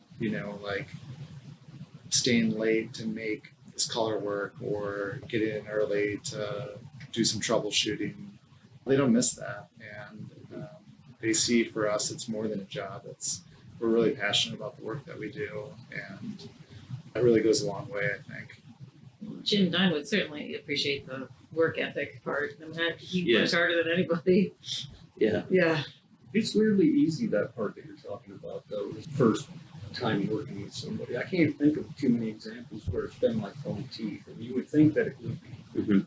Like staying late to make this color work or get in early to do some troubleshooting. They don't miss that. And they see for us, it's more than a job. We're really passionate about the work that we do. And that really goes a long way, I think. Jim Dine would certainly appreciate the work ethic part. I mean, he works harder than anybody. Yeah. Yeah. It's weirdly easy, that part that you're talking about, though, the first time working with somebody. I can't think of too many examples where it's been like pulling teeth, and you would think that it would be. Mm-hmm.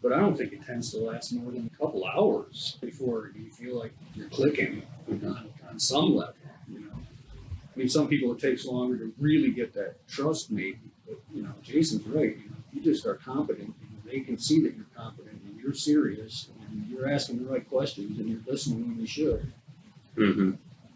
But I don't think it tends to last more than a couple hours before you feel like you're clicking on some level, I mean, some people it takes longer to really get that trust maybe, but, Jason's right. You just are competent. They can see that you're competent and you're serious and you're asking the right questions and you're listening when you should. Mm-hmm.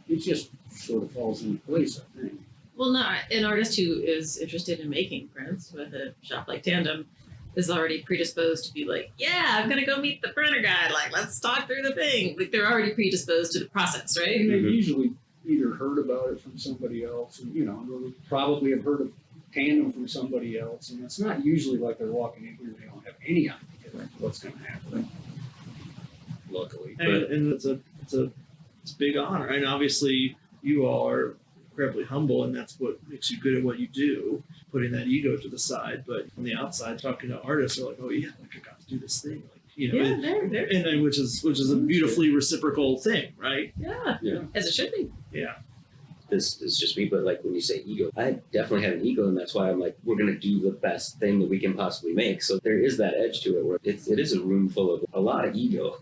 It just sort of falls into place, I think. Well, no, an artist who is interested in making prints with a shop like Tandem is already predisposed to be like, yeah, I'm going to go meet the printer guy. Like, let's talk through the thing. Like, they're already predisposed to the process, right? And they've usually either heard about it from somebody else, and, or probably have heard of Tandem from somebody else. And it's not usually like they're walking in here and they don't have any idea what's going to happen. Luckily. And it's a big honor. And obviously, you all are incredibly humble, and that's what makes you good at what you do, putting that ego to the side. But on the outside, talking to artists, are like, oh yeah, like I got to do this thing, There. and which is a beautifully reciprocal thing, right? Yeah, as it should be. Yeah. This is just me, but like when you say ego, I definitely have an ego, and that's why I'm like, we're going to do the best thing that we can possibly make. So there is that edge to it where it is a room full of a lot of ego.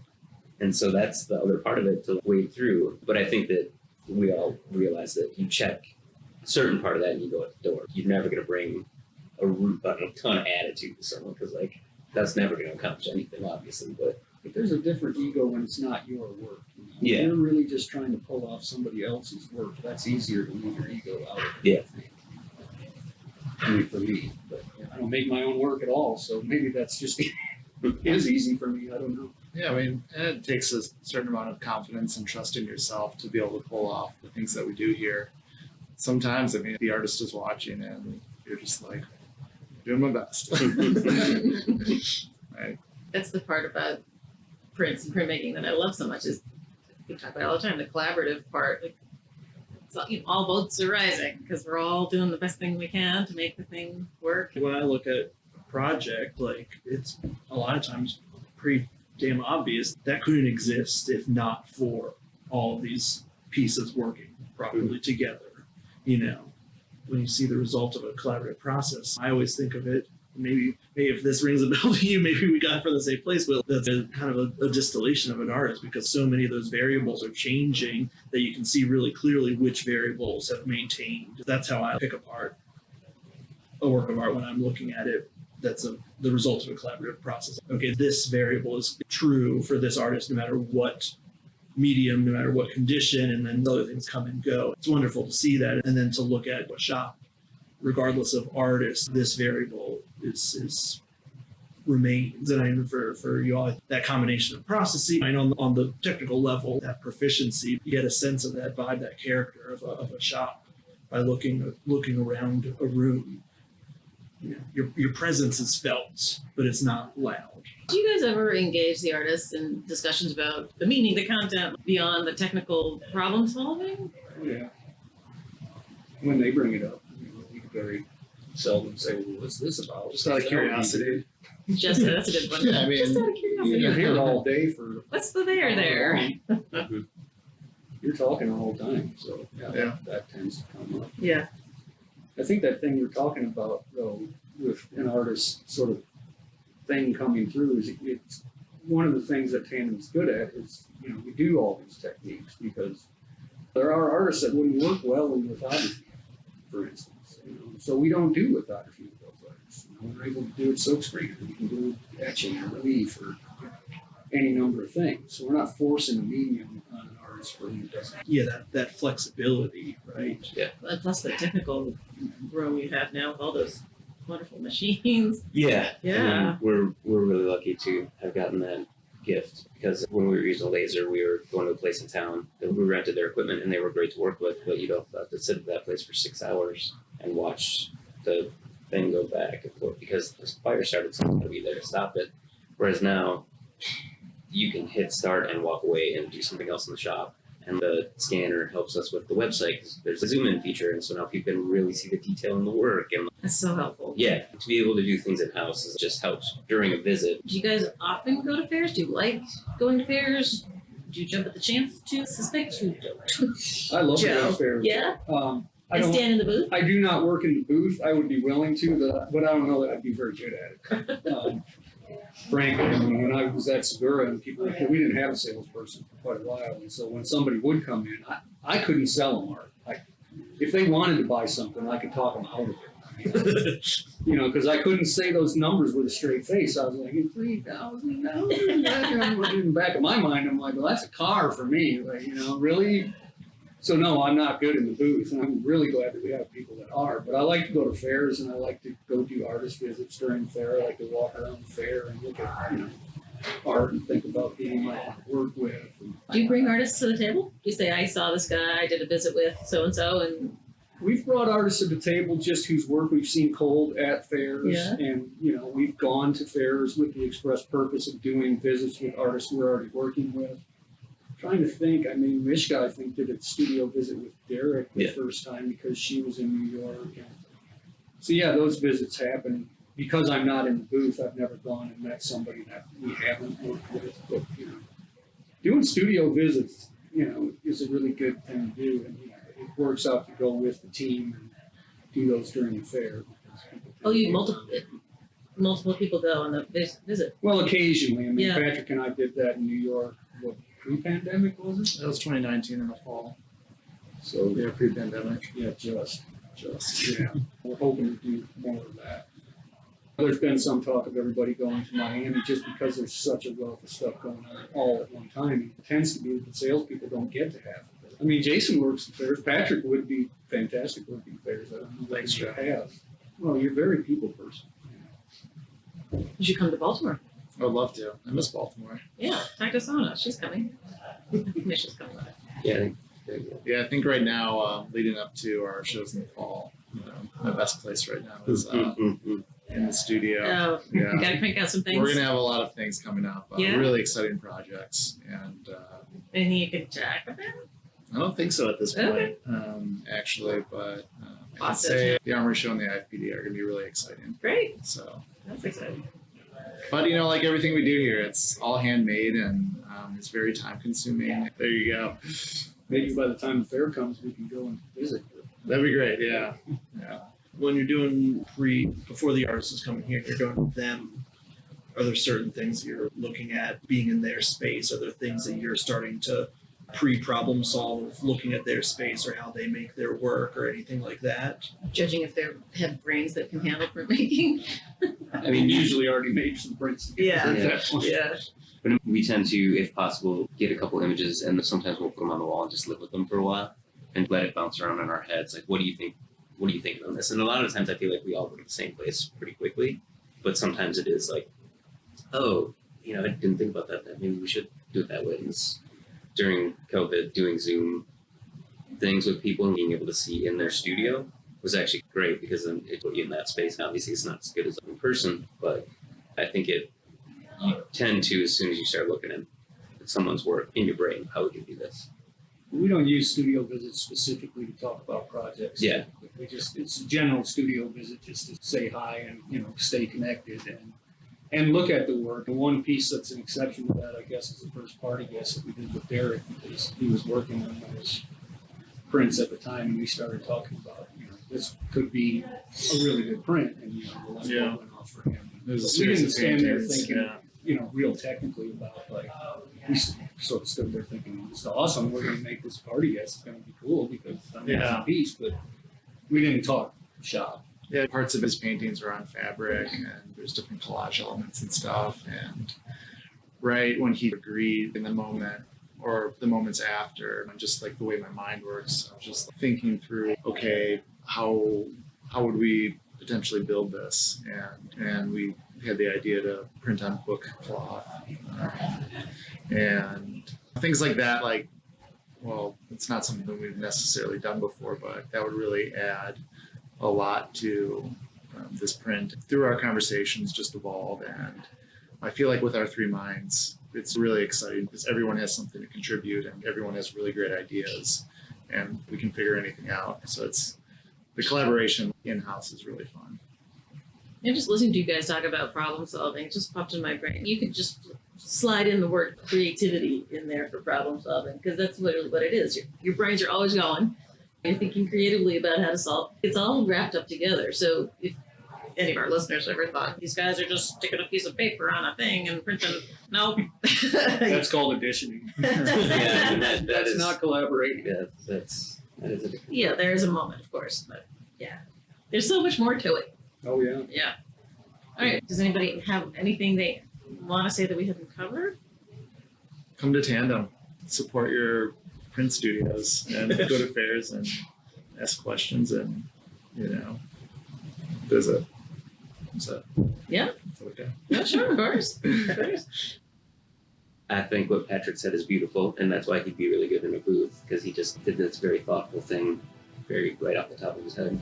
And so that's the other part of it to wade through. But I think that we all realize that you check a certain part of that ego at the door. You're never going to bring a ton of attitude to someone, because like that's never going to accomplish anything, obviously. But there's a different ego when it's not your work. You know? Yeah. You're really just trying to pull off somebody else's work. That's easier to leave your ego out of it. Yeah. I mean, for me, but I don't make my own work at all, so maybe that's just is easy for me. I don't know. Yeah, I mean, and it takes a certain amount of confidence and trust in yourself to be able to pull off the things that we do here. Sometimes, I mean, the artist is watching and you're just like, doing my best. Right. That's the part about prints and printmaking that I love so much is we talk about it all the time, the collaborative part. Like, it's all, all boats are rising because we're all doing the best thing we can to make the thing work. When I look at a project, like it's a lot of times pretty damn obvious that couldn't exist if not for all of these pieces working properly together. You know, when you see the result of a collaborative process, I always think of it, maybe if this rings a bell to you, maybe we got it from the same place, but that's kind of a distillation of an artist, because so many of those variables are changing that you can see really clearly which variables have maintained. That's how I pick apart a work of art when I'm looking at it. That's the result of a collaborative process. Okay, this variable is true for this artist no matter what medium, no matter what condition, and then other things come and go. It's wonderful to see that, and then to look at a shop, regardless of artist, this variable is remains. And I mean, for you all, that combination of processing, I know on the technical level, that proficiency, you get a sense of that vibe, that character of a shop by looking around a room. You know, your presence is felt, but it's not loud. Do you guys ever engage the artists in discussions about the meaning, the content, beyond the technical problem solving? Oh, yeah. When they bring it up, we very seldom say, well, what's this about? Just out of curiosity. Just that's a good one. Yeah, I mean, Just out of curiosity. You're here all day for. What's the there? You're talking the whole time, so Yeah. that tends to come up. Yeah. I think that thing you're talking about, though, with an artist sort of thing coming through, is it's one of the things that Tandem's good at is, we do all these techniques because there are artists that wouldn't work well in lithography, for instance. So we don't do lithography with those artists. We're able to do it silkscreen, or we can do etching or relief or any number of things. So we're not forcing a medium on an artist for who doesn't. Yeah, that flexibility, right? And plus the technical room you have now with all those wonderful machines. yeah, Yeah. I mean, we're really lucky to have gotten that gift, because when we were using a laser, we were going to a place in town that we rented their equipment and they were great to work with, but you don't have to sit at that place for 6 hours and watch the thing go back and forth because the fire started, someone's going to be there to stop it. Whereas now you can hit start and walk away and do something else in the shop. And the scanner helps us with the website because there's a zoom in feature, and so now people can really see the detail in the work. And That's so helpful. yeah, to be able to do things in house just helps during a visit. Do you guys often go to fairs? Do you like going to fairs? Do you jump at the chance to suspect you don't? I love Joe. the fairs. Yeah? I And don't. stand in the booth? I do not work in the booth. I would be willing to, but I don't know that I'd be very good at it. Frankly, I mean, when I was at Segura and we didn't have a salesperson for quite a while, and so when somebody would come in, I couldn't sell them art. If they wanted to buy something, I could talk them out of it. Because I couldn't say those numbers with a straight face. I was like, $3,000. In the back of my mind, I'm like, well, that's a car for me. Like, really? So no, I'm not good in the booth, and I'm really glad that we have people that are. But I like to go to fairs, and I like to go do artist visits during the fair. I like to walk around the fair and look at art and think about who I might work with. Do you bring artists to the table? Do you say, I saw this guy, I did a visit with so-and-so, and We've brought artists to the table just whose work we've seen cold at fairs, Yeah. and we've gone to fairs with the express purpose of doing visits with artists we're already working with. Trying to think, Mishka, I think, did a studio visit with Derek the first time because she was in New York. So yeah, those visits happen. Because I'm not in the booth, I've never gone and met somebody that we haven't worked with. But doing studio visits, is a really good thing to do, and it works out to go with the team and do those during the fair. multiple people go on the visit. Well, occasionally. Yeah. Patrick and I did that in New York. What, pre-pandemic was it? That was 2019 in the fall. So Yeah, pre-pandemic. yeah, just yeah. We're hoping to do more of that. There's been some talk of everybody going to Miami just because there's such a wealth of stuff going on all at one time. It tends to be that the salespeople don't get to half of it. I mean, Jason works the fairs. Patrick would be fantastic working fairs. I don't know what he should have. Well, you're a very people person. You should come to Baltimore. I would love to. I miss Baltimore. Yeah, talk to Sana. She's coming. Misha's coming with it. Yeah. Yeah, I think right now, leading up to our shows in the fall, my best place right now is in the studio. Oh, you Yeah. gotta crank out some things. We're going to have a lot of things coming up, Yeah? really exciting projects. And Anything you can talk about? I don't think so at this point, Okay. actually, but I can Awesome. say the Armory Show and the IFPD are going to be really exciting. Great. So, That's exciting. but like everything we do here, it's all handmade and it's very time consuming. There you go. Maybe by the time the fair comes, we can go and visit. That'd be great. Yeah. When you're doing before the artist is coming here, you're going with them. Are there certain things you're looking at being in their space? Are there things that you're starting to pre-problem solve, looking at their space or how they make their work or anything like that? Judging if they have brains that can handle printmaking. I mean, usually already made some prints. Yeah. At that point. Yeah. But we tend to, if possible, get a couple images and sometimes we'll put them on the wall and just live with them for a while and let it bounce around in our heads. Like, what do you think? What do you think on this? And a lot of times I feel like we all go to the same place pretty quickly, but sometimes it is like, oh, I didn't think about that. Maybe we should do it that way. And during COVID, doing Zoom things with people and being able to see in their studio was actually great because then it put you in that space. And obviously it's not as good as in person, but I think you tend to, as soon as you start looking at someone's work in your brain, how would you do this? We don't use studio visits specifically to talk about projects. Yeah. It's a general studio visit just to say hi and, stay connected and look at the work. And one piece that's an exception to that, I guess, is the first party guest that we did with Derek because he was working on those prints at the time and we started talking about, this could be a really good print and, the light bulb went off for him. There's a We series didn't of stand there paintings, thinking, yeah. real technically about we sort of stood there thinking, it's awesome, we're going to make this party guest, it's going to be cool because I'm Yeah. a piece, but we didn't talk shop. Yeah, parts of his paintings are on fabric and there's different collage elements and stuff. And right when he agreed in the moment or the moments after, and just like the way my mind works, I was just thinking through, okay, how would we potentially build this? And we had the idea to print on book cloth and things like that. Like, well, it's not something that we've necessarily done before, but that would really add a lot to this print. Through our conversations, just evolved, and I feel like with our three minds, it's really exciting because everyone has something to contribute and everyone has really great ideas, and we can figure anything out. So it's the collaboration in-house is really fun. And just listening to you guys talk about problem solving just popped in my brain. You could just slide in the word creativity in there for problem solving because that's literally what it is. Your brains are always going and thinking creatively about how to solve. It's all wrapped up together. So if any of our listeners ever thought these guys are just sticking a piece of paper on a thing and printing, no. That's called additioning. Yeah, that That's is not collaborating. Yeah, that is a different. Yeah, there is a moment, of course, but yeah, there's so much more to it. Oh, yeah. Yeah. All right. Does anybody have anything they want to say that we haven't covered? Come to Tandem, support your print studios, and go to fairs and ask questions and visit. So Yeah. okay. Yeah, sure, of course. Of course. I think what Patrick said is beautiful, and that's why he'd be really good in a booth because he just did this very thoughtful thing, very right off the top of his head.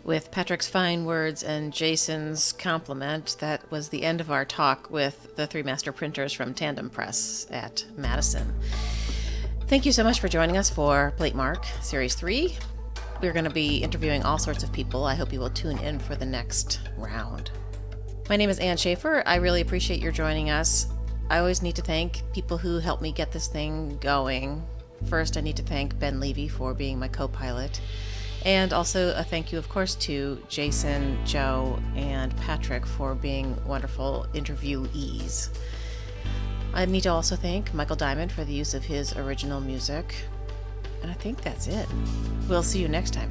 With Patrick's fine words and Jason's compliment, that was the end of our talk with the three master printers from Tandem Press at Madison. Thank you so much for joining us for Platemark Series 3. We're going to be interviewing all sorts of people. I hope you will tune in for the next round. My name is Ann Schaefer. I really appreciate your joining us. I always need to thank people who helped me get this thing going. First, I need to thank Ben Levy for being my co-pilot. And also a thank you, of course, to Jason, Joe, and Patrick for being wonderful interviewees. I need to also thank Michael Diamond for the use of his original music. And I think that's it. We'll see you next time.